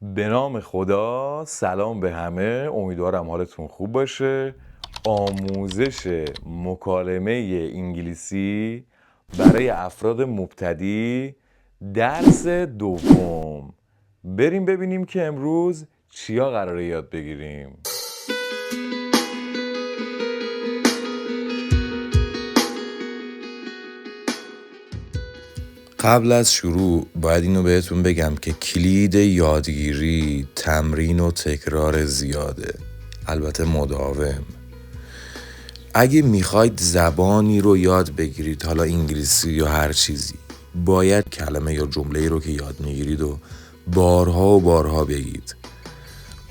به نام خدا، سلام به همه. امیدوارم حالتون خوب باشه. آموزش مکالمه انگلیسی برای افراد مبتدی، درس دوم. بریم ببینیم که امروز چیا قراره یاد بگیریم. قبل از شروع باید اینو بهتون بگم که کلید یادگیری تمرین و تکرار زیاده، البته مداوم. اگه میخواید زبانی رو یاد بگیرید، حالا انگلیسی یا هر چیزی، باید کلمه یا جمله‌ای رو که یاد میگیرید و بارها و بارها بگید.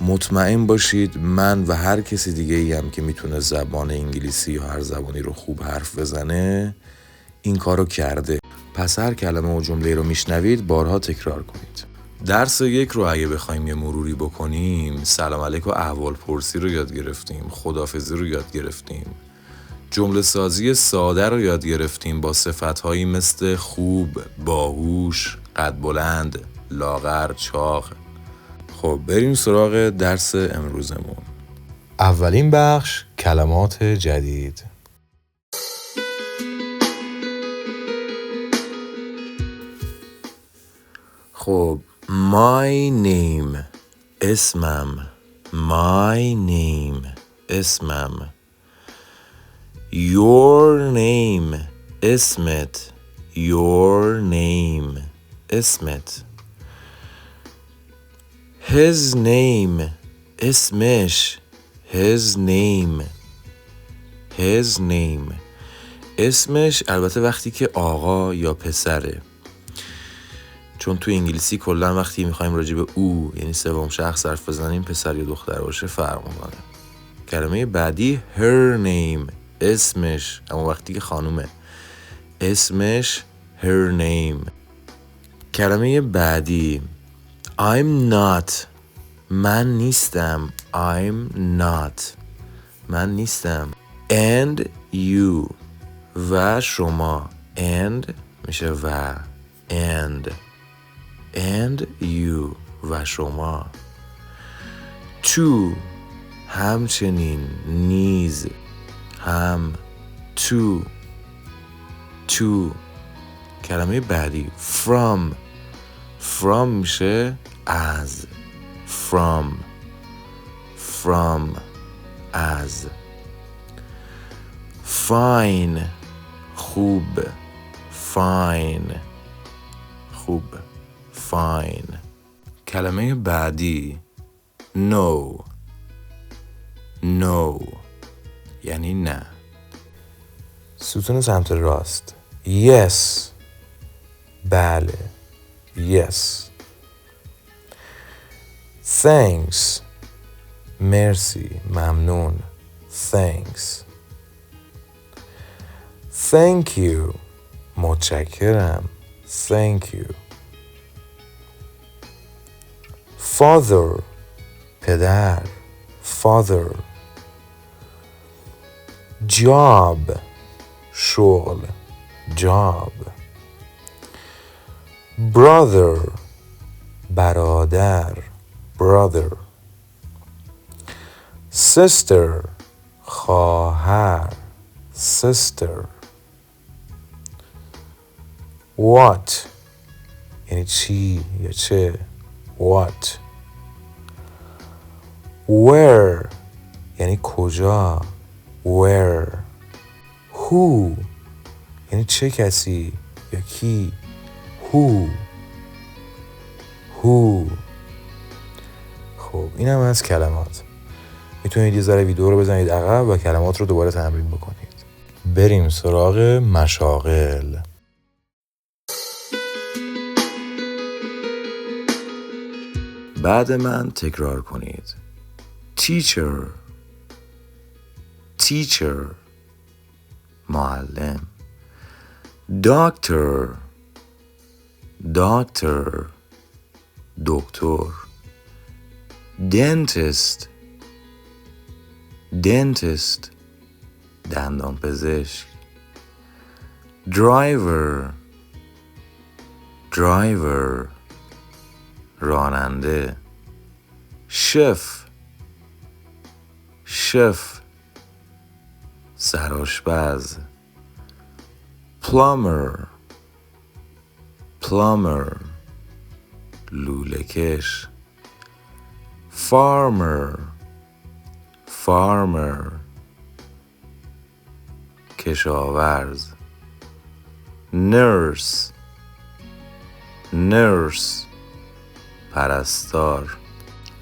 مطمئن باشید من و هر کسی دیگه ای هم که میتونه زبان انگلیسی یا هر زبانی رو خوب حرف بزنه این کارو کرده. پس هر کلمه و جمله رو میشنوید بارها تکرار کنید. درس 1 رو اگه بخوایم یه مروری بکنیم، سلام علیک و احوال پرسی رو یاد گرفتیم، خداحافظی رو یاد گرفتیم، جمله سازی ساده رو یاد گرفتیم با صفتهایی مثل خوب، باهوش، قد بلند، لاغر، چاق. خب بریم سراغ درس امروزمون. اولین بخش، کلمات جدید. خب my name، اسمم. my name، اسمم. your name، اسمت. your name، اسمت. his name، اسمش. his name، his name. اسمش البته وقتی که آقا یا پسره، چون تو انگلیسی کلا وقتی میخوایم راجع به او یعنی سوم شخص حرف بزنیم، پسر یا دختر باشه فرق میکنه. کلمه بعدی her name، اسمش، اما وقتی که خانومه اسمش her name. کلمه بعدی I'm not، من نیستم. I'm not، من نیستم. and you، و شما. and میشه و. and you، و شما. to، همچنین. نیز، هم. to. کلمه بعدی from میشه از. from از. fine، خوب. خوب. fine. کلمه بعدی no یعنی نه. ستون سمت راست yes، بله. yes. thanks، مرسی، ممنون. thanks. thank you، متشکرم. thank you. father، پدر. father. job، شغل. job. brother، برادر. brother. sister، خواهر. sister. what یعنی چی یا چه. what. where یعنی کجا. where. who یعنی چه کسی یا کی. who. خب این هم از کلمات. میتونید یه ذره ویدیو رو بزنید عقب و کلمات رو دوباره تمرین بکنید. بریم سراغ مشاغل. بعد من تکرار کنید. teacher، معلم. doctor، دکتر. dentist، دندان پزشک. driver، راننده. شف شف سرآشپز. plumber plumber لوله‌کش. farmer farmer کشاورز. nurse nurse پرستار.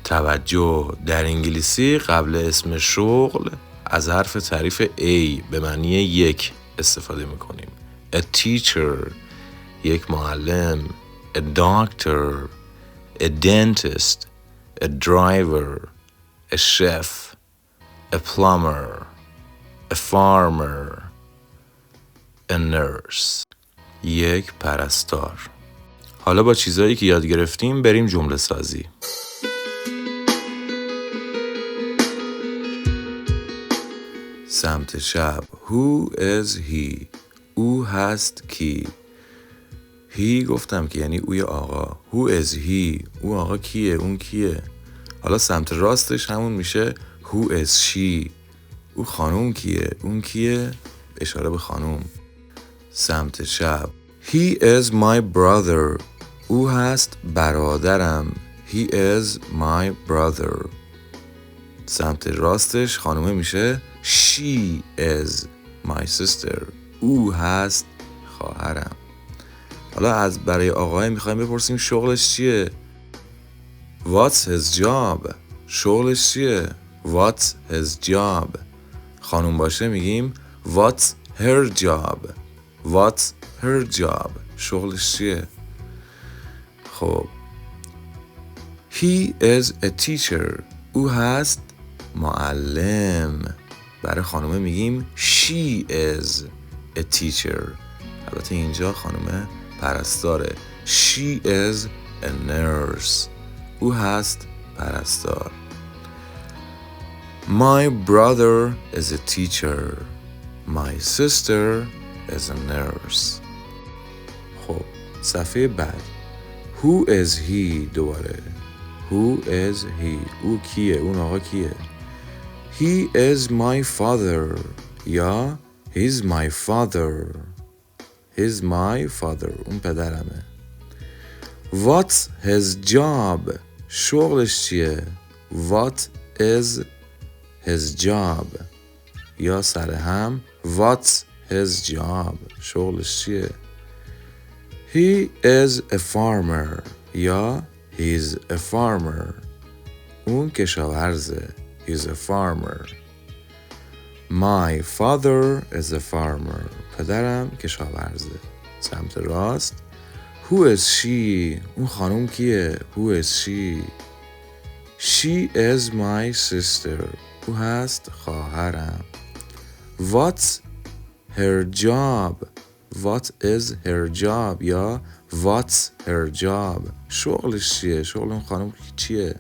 توجه، در انگلیسی قبل اسم شغل از حرف تعریف A به معنی یک استفاده میکنیم. a teacher یک معلم. a doctor a dentist a driver a chef a plumber a farmer a nurse یک پرستار. حالا با چیزایی که یاد گرفتیم بریم جمله سازی. سمت چپ. Who is he؟ او هست کی؟ he گفتم که یعنی اوی آقا. Who is he؟ او آقا کیه؟ اون کیه؟ حالا سمت راستش همون میشه Who is she؟ او خانوم کیه؟ اون کیه؟ اشاره به خانوم. سمت چپ. He is my brother. او هست برادرم. He is my brother. سمت راستش خانومه میشه She is my sister. او هست خواهرم. حالا از برای آقای میخوایم بپرسیم شغلش چیه؟ What's his job؟ شغلش چیه؟ What's his job؟ خانوم باشه میگیم What's her job؟ What's her job؟ شغلش چیه؟ خب He is a teacher. او هست معلم. برای خانومه میگیم She is a teacher. البته اینجا خانومه پرستاره. She is a nurse. او هست پرستار. My brother is a teacher. My sister is a nurse. خب صفحه بعد. Who is he؟ دوباره Who is he؟ او کیه؟ اون آقا کیه؟ He is my father. یا He's my father. He's my father. اون پدرمه. What's his job؟ شغلش چیه؟ What is his job؟ یا سر هم What's his job؟ شغلش چیه؟ He is a farmer. یا He's a farmer. اون کشاورزه. He's a farmer. My father is a farmer. پدرم کشاورزه. سمت راست. Who is she؟ اون خانوم کیه؟ Who is she؟ She is my sister. او هست خواهرم. What's her job؟ What is her job؟ یا What's her job؟ شغلش چیه؟ شغل اون خانم چیه؟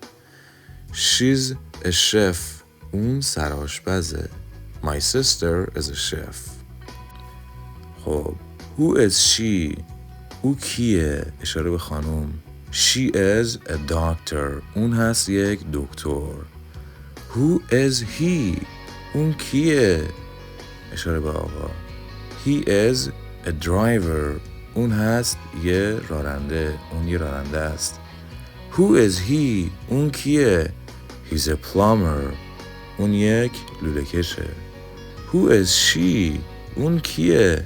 She's a chef. اون سرآشپزه. My sister is a chef. خب Who is she؟ او کیه؟ اشاره به خانم. She is a doctor. اون هست یک دکتر. Who is he؟ اون کیه؟ اشاره به آقا. He is a driver. اون هست یه راننده. اون یه راننده است. Who is he؟ اون کیه؟ He's a plumber. اون یک لوله‌کشه. Who is she؟ اون کیه؟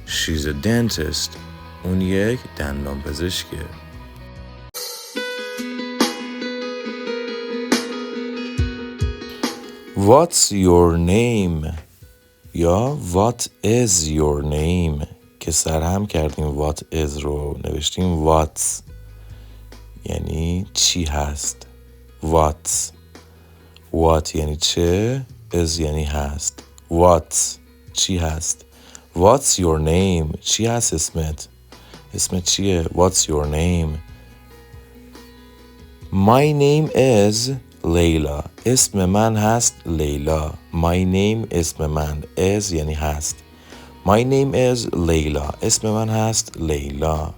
She's a dentist. اون یک دندان پزشکه. What's your name؟ یا What is your name؟ که سرهم کردیم What is رو نوشتیم What، یعنی چی هست. What یعنی چه، is یعنی هست. What چی هست. What's your name؟ چی هست اسمت؟ اسمت چیه؟ What's your name؟ My name is لیلا. اسم من هست لیلا. My name اسم من. is یعنی هست. My name is لیلا. اسم من هست لیلا.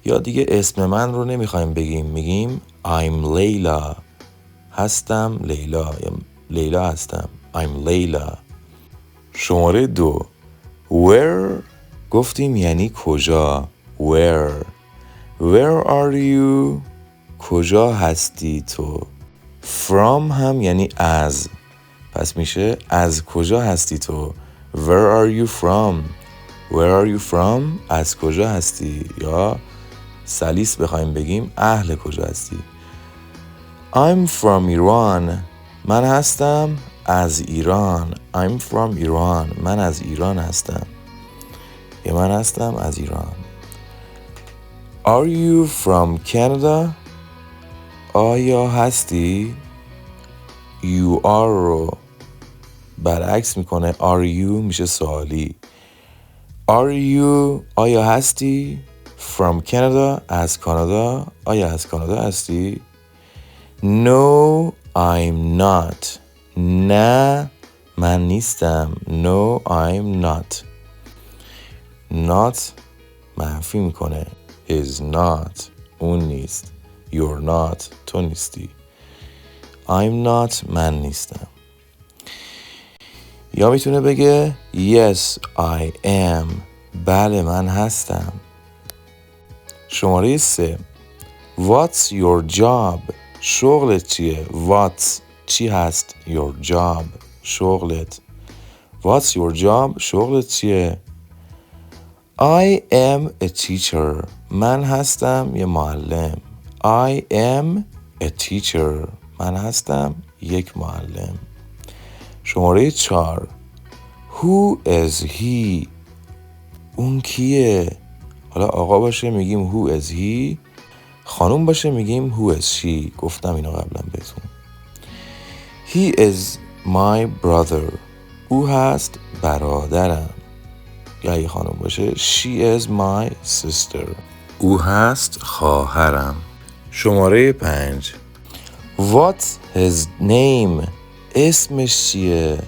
یا دیگه اسم من رو نمیخوایم بگیم، میگیم I'm لیلا. هستم لیلا یا لیلا هستم. I'm لیلا. شماره 2 where گفتیم یعنی کجا. where are you کجا هستی تو. from هم یعنی از، پس میشه از کجا هستی تو. where are you from از کجا هستی، یا سلیس بخوایم بگیم اهل کجا هستی. I'm from Iran من هستم از ایران. I'm from Iran من از ایران هستم یا من هستم از ایران. Are you from Canada آیا هستی. You are رو برعکس میکنه. Are you میشه سوالی. Are you آیا هستی. From Canada از کانادا آیا از کانادا هستی. No I'm not نه من نیستم. No I'm not. Not منفی میکنه. Is not اون نیست. You're not تو نیستی. I'm not من نیستم. یا میتونه بگه Yes I am بله من هستم. شماره 3 What's your job شغلت چیه. What's چی هست. Your job شغلت. What's your job شغلت چیه. I am a teacher من هستم یه معلم. I am a teacher من هستم یک معلم. شماره 4 Who is he اون کیه. حالا آقا باشه میگیم who is he. خانوم باشه میگیم who is she. گفتم اینو قبلا بهتون. He is my brother او هست برادرم. یا اگه خانوم باشه she is my sister او هست خواهرم. شماره 5 What's his name اسمش چیه.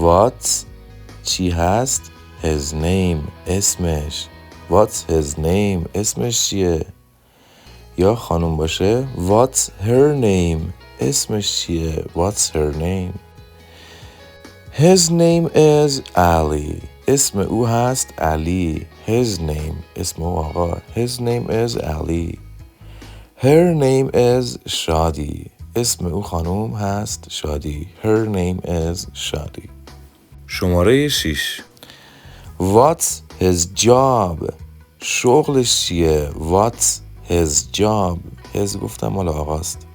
What چی هست. His name اسمش. What's his name اسمش چیه. یا خانوم باشه What's her name اسمش چیه. What's her name. His name is Ali اسم او هست علی. His name اسم او آقا. His name is Ali. Her name is شادی اسم او خانوم هست شادی. Her name is شادی. شماره 6 What's his job شغلش چیه. What's his job his گفتم مال آقاست.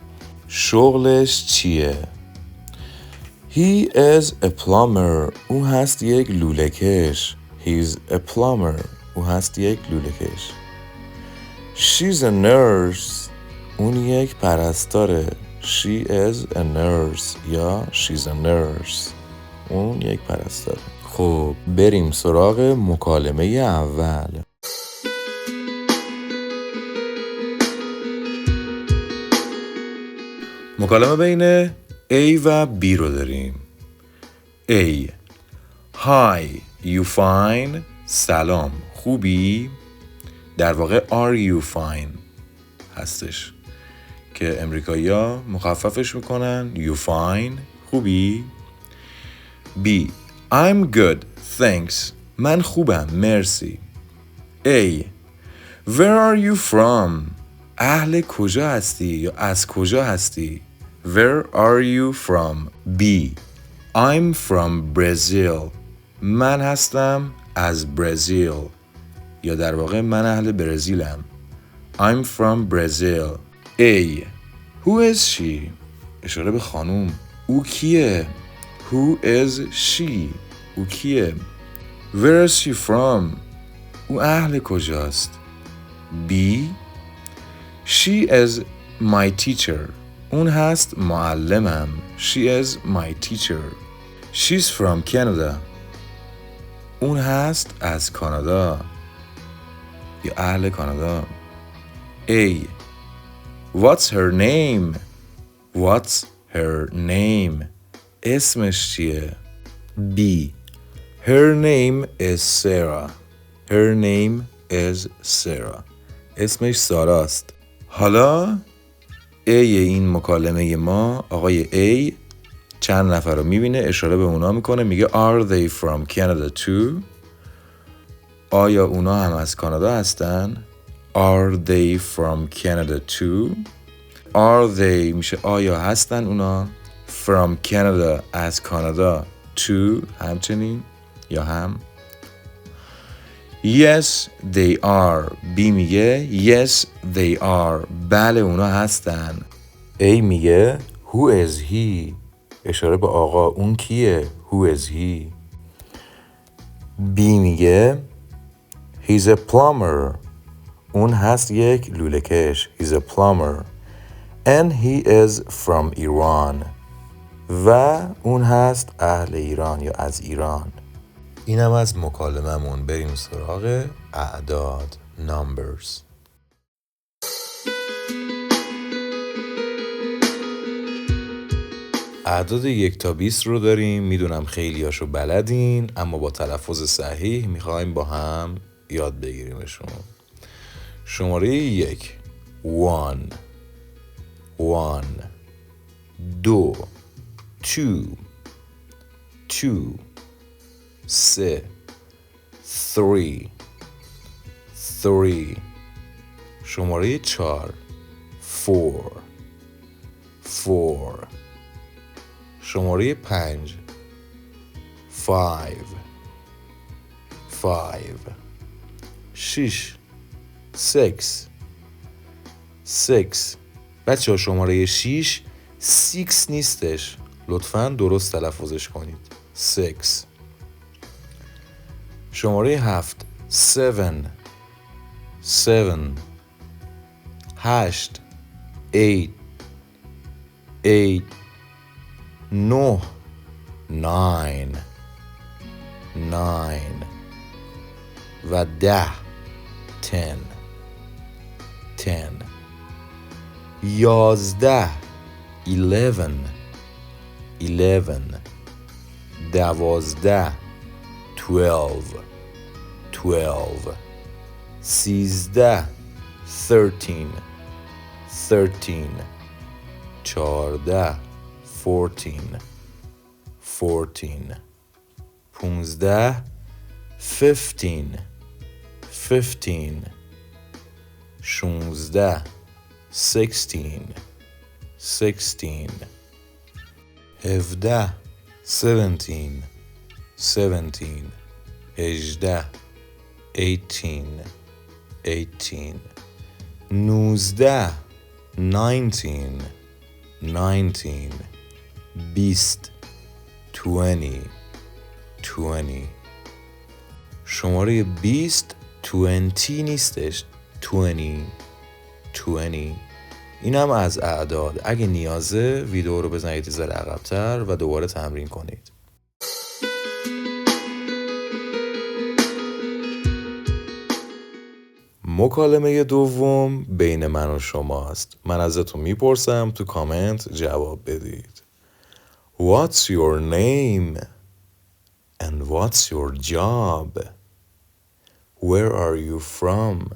شغلش چیه. He is a plumber او هست یک لوله‌کش. He's a plumber او هست یک لوله‌کش. She's a nurse اون یک پرستاره. She is a nurse یا she's a nurse اون یک پرستاره. خب بریم سراغ مکالمه اول. مکالمه بین A و B رو داریم. A Hi you fine سلام خوبی. در واقع are you fine هستش که امریکایی‌ها مخففش میکنن you fine خوبی. B I'm good thanks من خوبم مرسی. A Where are you from اهل کجا هستی یا از کجا هستی. Where are you from. B I'm from Brazil من هستم از برزیل یا در واقع من اهل برزیلم. I'm from Brazil. A Who is she اشاره به خانوم. او کیه. Who is she او کیه. Where is she from او اهل کجاست. B She is my teacher اون هست معلمم. She is my teacher. She's from Canada اون هست از کانادا یا اهل کانادا. A What's her name What's her name اسمش چیه. B Her name is Sarah Her name is Sarah اسمش ساراست. حالا A این مکالمه ما، آقای A چند نفر رو میبینه، اشاره به اونا میکنه، میگه Are they from Canada too؟ آیا اونا هم از کانادا هستن؟ Are they from Canada too؟ Are they میشه آیا هستن اونا؟ From Canada از کانادا too همچنین یا هم؟ Yes they are. B میگه Yes they are. بله اونا هستن. A میگه Who is he؟ اشاره به آقا اون کیه؟ Who is he؟ B میگه He's a plumber. اون هست یک لوله‌کش. He's a plumber. And he is from Iran. و اون هست اهل ایران یا از ایران. اینم از مکالممون. بریم سراغ اعداد. Numbers. اعداد 1 تا 20 رو داریم. میدونم خیلیاشو بلدین، اما با تلفظ صحیح میخوایم با هم یاد بگیریمشون. شماره 1 1 1 2 2 2 3 3 3 شماره 4 4 4 شماره 5 5 5 6 6 6 بچه ها شماره 6 6 نیستش، لطفاً درست تلفظش کنید. 6 شماره 7 7 7 8 8 8 9 9 9 و 10 10 10 11 11 11 12 12 12 13 13 13 14 14 14 15 15 15 16 16 16 17 17 17 18 18 18 19 19 19 20 20 20 شماره 20 20 نیستش، 20 20 این هم از اعداد. اگه نیازه ویدیو رو بزنید ذره عقب‌تر و دوباره تمرین کنید. مکالمه دوم بین من و شماست. من ازتون میپرسم، تو کامنت جواب بدید. What's your name? And what's your job? Where are you from?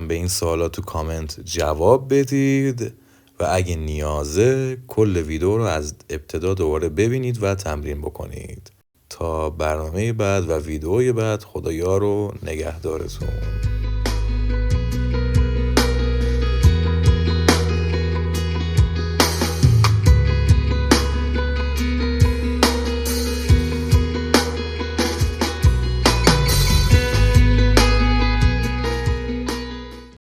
به این سوالا تو کامنت جواب بدید و اگه نیازه کل ویدیو رو از ابتدا دوباره ببینید و تمرین بکنید. تا برنامه بعد و ویدیوی بعد، خدایا رو نگهدارتون.